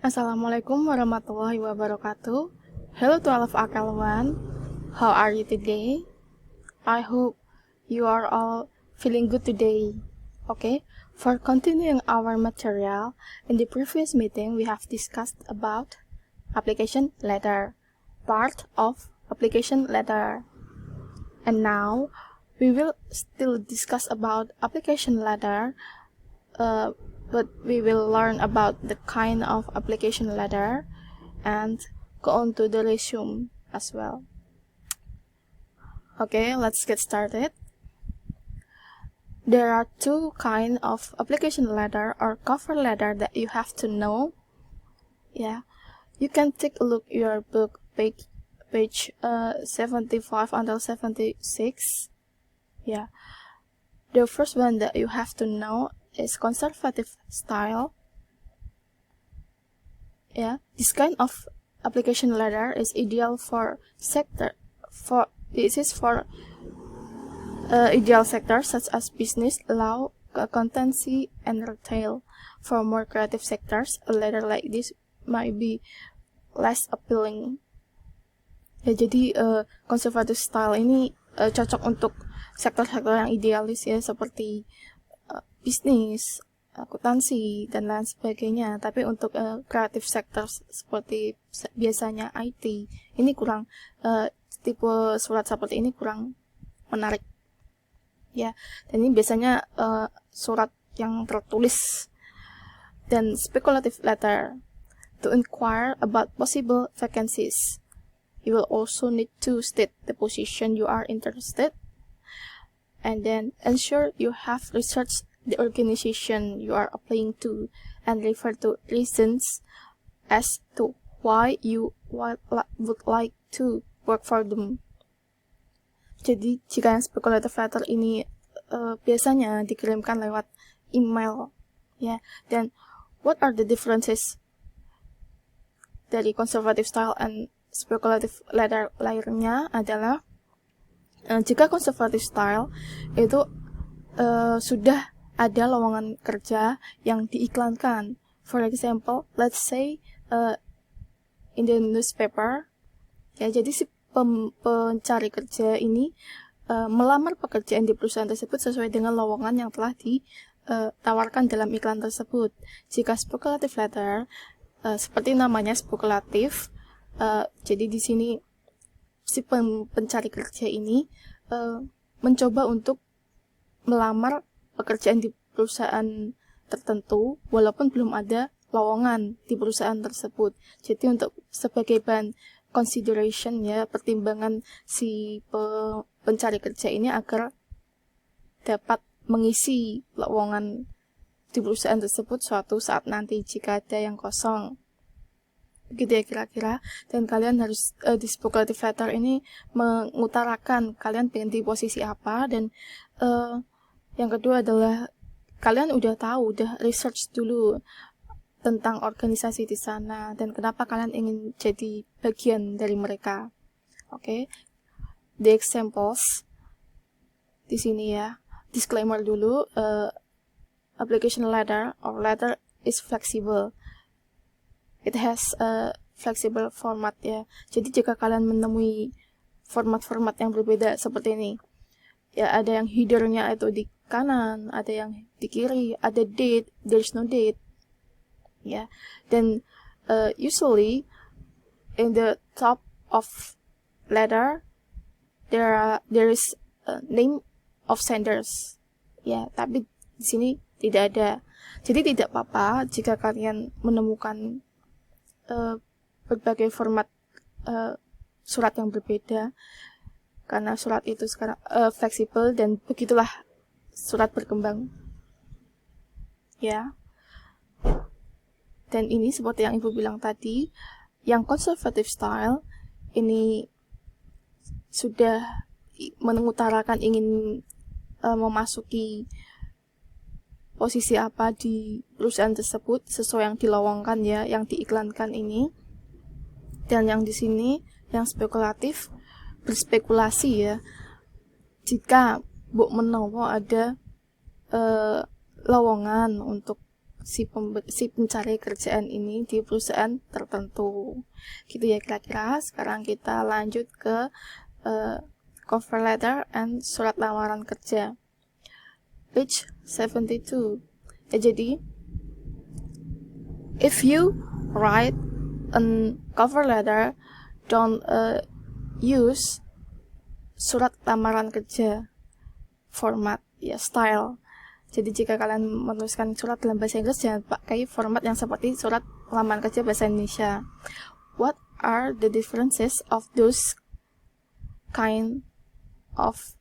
Assalamualaikum warahmatullahi wabarakatuh. Hello to all of Akalwan. How are you today? I hope you are all feeling good today. Okay, for continuing our material, in the previous meeting we have discussed about application letter, part of application letter. And now we will still discuss about application letter, but we will learn about the kind of application letter and go on to the resume as well. Okay, let's get started. There are two kinds of application letter or cover letter that you have to know. Yeah, you can take a look your book page 75 until 76. Yeah, the first one that you have to know is conservative style. Yeah, this kind of application letter is ideal for ideal sectors such as business, law, accountancy, and retail. For more creative sectors, a letter like this might be less appealing. Ya, jadi conservative style ini cocok untuk sektor-sektor yang idealis ya, seperti bisnis, akuntansi, dan lain sebagainya. Tapi untuk creative sectors seperti biasanya IT, ini kurang, tipe surat seperti ini kurang menarik. Ya, dan ini biasanya surat yang tertulis. Dan speculative letter to inquire about possible vacancies. You will also need to state the position you are interested, and then ensure you have researched the organization you are applying to and refer to reasons as to why you would like to work for them. Jadi jika yang speculative letter ini biasanya dikirimkan lewat email, ya. Dan what are the differences dari conservative style and speculative letter lainnya adalah jika conservative style itu sudah ada lowongan kerja yang diiklankan. For example, let's say in the newspaper, ya, jadi si pencari kerja ini melamar pekerjaan di perusahaan tersebut sesuai dengan lowongan yang telah ditawarkan dalam iklan tersebut. Jika speculative letter, seperti namanya spekulatif, jadi di sini si pencari kerja ini mencoba untuk melamar pekerjaan di perusahaan tertentu walaupun belum ada lowongan di perusahaan tersebut. Jadi untuk sebagai bahan consideration, ya, pertimbangan si pencari kerja ini agar dapat mengisi lowongan di perusahaan tersebut suatu saat nanti jika ada yang kosong. Begitu ya kira-kira. Dan kalian harus di speculative letter ini mengutarakan kalian pengen di posisi apa, dan yang kedua adalah kalian udah research dulu tentang organisasi di sana dan kenapa kalian ingin jadi bagian dari mereka. Oke. The examples di sini ya. Disclaimer dulu, application letter or letter is flexible. It has a flexible format, ya. Jadi jika kalian menemui format-format yang berbeda seperti ini, ya, ada yang headernya itu di kanan, ada yang di kiri, ada date, there is no date, ya. Dan usually in the top of letter there is a name of senders, ya. Tapi di sini tidak ada. Jadi tidak apa-apa jika kalian menemukan berbagai format surat yang berbeda, karena surat itu sekarang fleksibel dan begitulah surat berkembang, ya. Dan ini seperti yang Ibu bilang tadi, yang conservative style ini sudah mengutarakan ingin memasuki posisi apa di perusahaan tersebut sesuai yang dilowongkan, ya, yang diiklankan ini. Dan yang di sini yang spekulatif berspekulasi, ya. Jika Bu menawa ada lowongan untuk si pencari kerjaan ini di perusahaan tertentu. Gitu ya kira-kira. Sekarang kita lanjut ke cover letter and surat lamaran kerja. Page 72. Jadi, if you write a cover letter, don't use surat lamaran kerja format, ya, style. Jadi jika kalian menuliskan surat dalam bahasa Inggris, jangan pakai format yang seperti surat lamaran kerja bahasa Indonesia. What are the differences of those kind of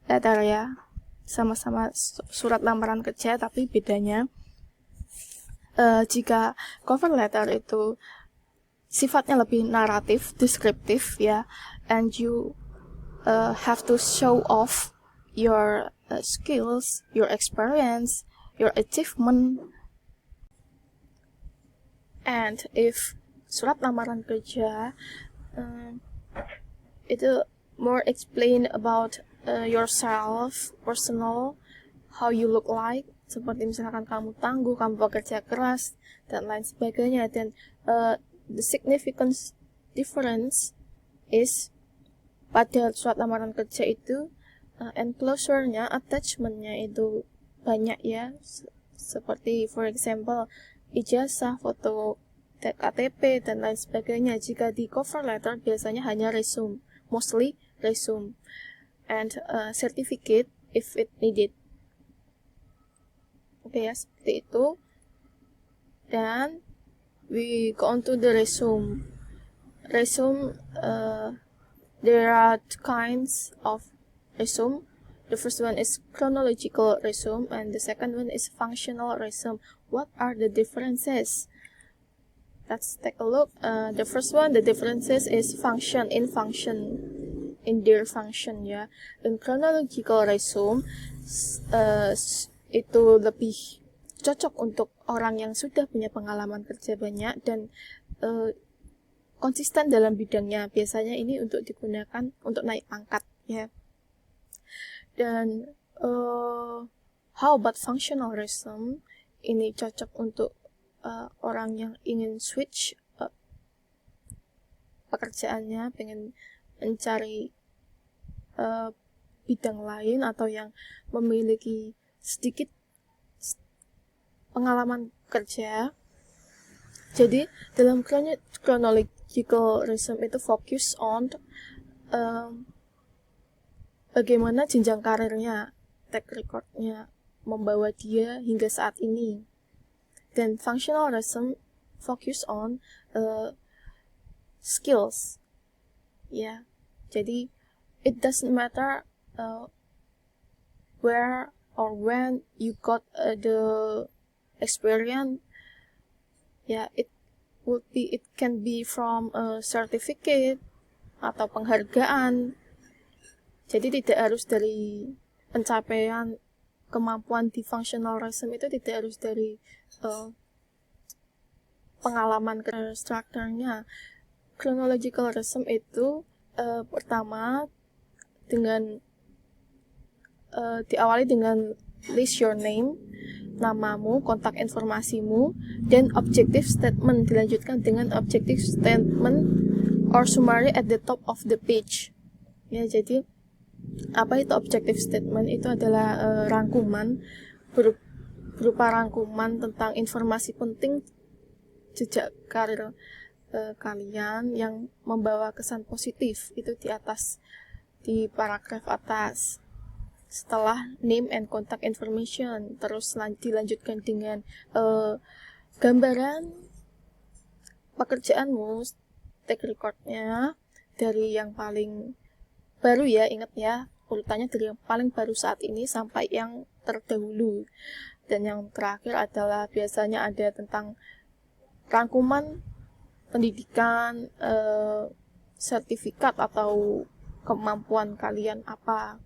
letter ya? Sama-sama surat lamaran kerja, tapi bedanya jika cover letter itu sifatnya lebih naratif, deskriptif ya, and you have to show off your skills, your experience, your achievement. And if surat lamaran kerja itu more explain about yourself, personal, how you look like, seperti misalkan kamu tangguh, kamu bekerja keras, dan lain sebagainya. Dan the significant difference is pada surat lamaran kerja itu enclosure-nya, attachment-nya itu banyak ya, seperti for example ijazah, foto KTP, dan lain sebagainya. Jika di cover letter biasanya hanya resume, mostly resume, and certificate if it needed. Oke ya, seperti itu. Dan we go on to the resume. Resume, there are two kinds of resume. The first one is chronological resume, and the second one is functional resume. What are the differences? Let's take a look. The first one, the differences is function, in their function ya. In chronological resume itu lebih cocok untuk orang yang sudah punya pengalaman kerja banyak dan konsisten dalam bidangnya. Biasanya ini untuk digunakan untuk naik pangkat ya. Dan how about functional resume? Ini cocok untuk orang yang ingin switch pekerjaannya, pengen mencari bidang lain, atau yang memiliki sedikit pengalaman kerja. Jadi dalam chronological resume itu fokus on bagaimana jenjang karirnya, track recordnya membawa dia hingga saat ini. Dan functional resume fokus on skills ya. Jadi it doesn't matter where or when you got the experience ya. It can be from a certificate atau penghargaan. Jadi tidak harus dari pencapaian kemampuan di functional resume, itu tidak harus dari pengalaman strukturnya. Chronological resume itu pertama dengan diawali dengan list your name, namamu, kontak informasimu, dan objective statement, dilanjutkan dengan objective statement or summary at the top of the page ya. Jadi apa itu objective statement? Itu adalah rangkuman, berupa rangkuman tentang informasi penting jejak karir kalian yang membawa kesan positif. Itu di atas, di paragraf atas. Setelah name and contact information, terus dilanjutkan dengan gambaran pekerjaanmu, track recordnya dari yang paling baru ya, ingat ya, urutannya dari yang paling baru saat ini sampai yang terdahulu. Dan yang terakhir adalah biasanya ada tentang rangkuman pendidikan, sertifikat atau kemampuan kalian apa.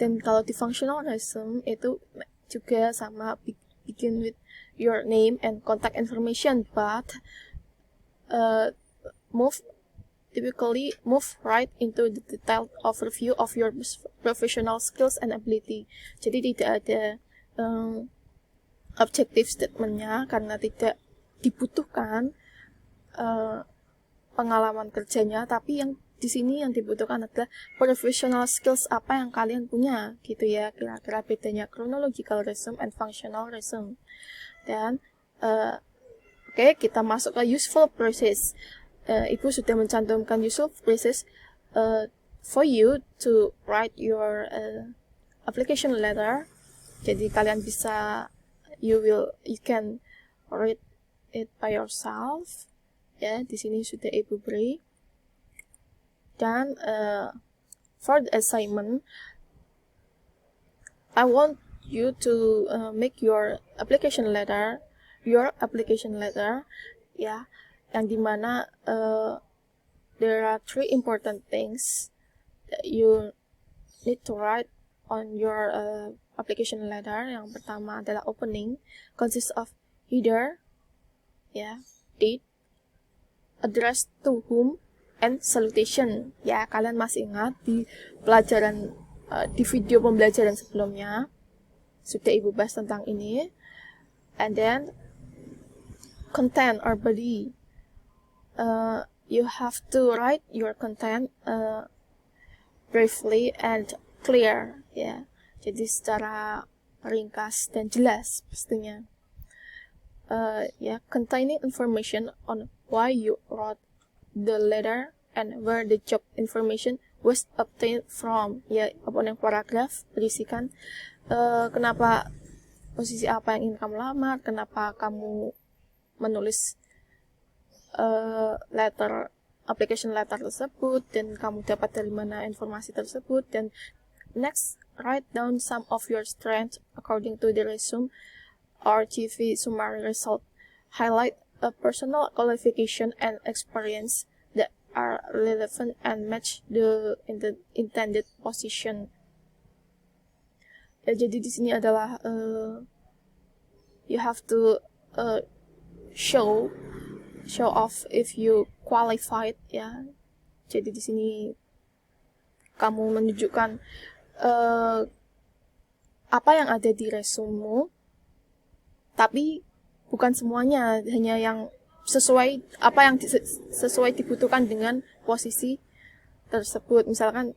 Dan kalau di functional resume itu juga sama, begin with your name and contact information, but typically move right into the detailed overview of your professional skills and ability. Jadi tidak ada objective statementnya karena tidak dibutuhkan pengalaman kerjanya, tapi yang di sini yang dibutuhkan adalah professional skills apa yang kalian punya gitu ya, kira-kira bedanya chronological resume and functional resume. Dan oke, kita masuk ke useful phrases. Ibu sudah mencantumkan useful phrases for you to write your application letter. Jadi kalian bisa, you can read it by yourself. Ya, di sini sudah Ibu beri. Dan for the assignment, I want you to make your application letter, ya, yang dimana there are 3 important things that you need to write on your application letter. Yang pertama adalah opening, consists of header, ya, date, address to whom, and salutation. Ya, kalian masih ingat di pelajaran di video pembelajaran sebelumnya sudah Ibu bahas tentang ini. And then content or body, you have to write your content briefly and clear, ya. Jadi secara ringkas dan jelas pastinya. Containing information on why you wrote the letter and where the job information was obtained from. Ya, komponen paragraf berisikan kenapa, posisi apa yang ingin kamu lamar, kenapa kamu menulis application letter tersebut, dan kamu dapat dari mana informasi tersebut. Dan next, write down some of your strengths according to the resume or CV summary result. Highlight a personal qualification and experience that are relevant and match the intended position. Ya, jadi di sini adalah you have to show off if you qualified, ya. Jadi di sini kamu menunjukkan apa yang ada di resume, tapi bukan semuanya, hanya yang sesuai sesuai dibutuhkan dengan posisi tersebut. Misalkan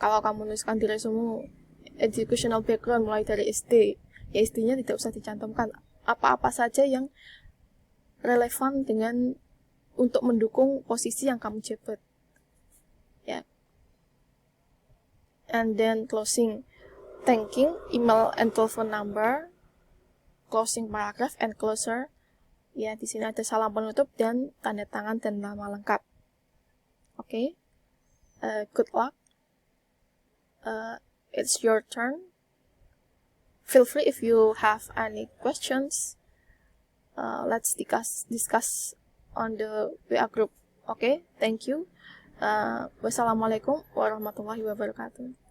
kalau kamu menuliskan di resume educational background mulai dari SD, ya SD-nya tidak usah dicantumkan. Apa-apa saja yang relevan dengan untuk mendukung posisi yang kamu jabat, ya. And then closing, thanking, email and telephone number, closing paragraph and closer. Ya, di sini ada salam penutup dan tanda tangan dan nama lengkap. Oke. Good luck. It's your turn. Feel free if you have any questions. Let's discuss on the WA group. Okay, thank you. Wassalamualaikum warahmatullahi wabarakatuh.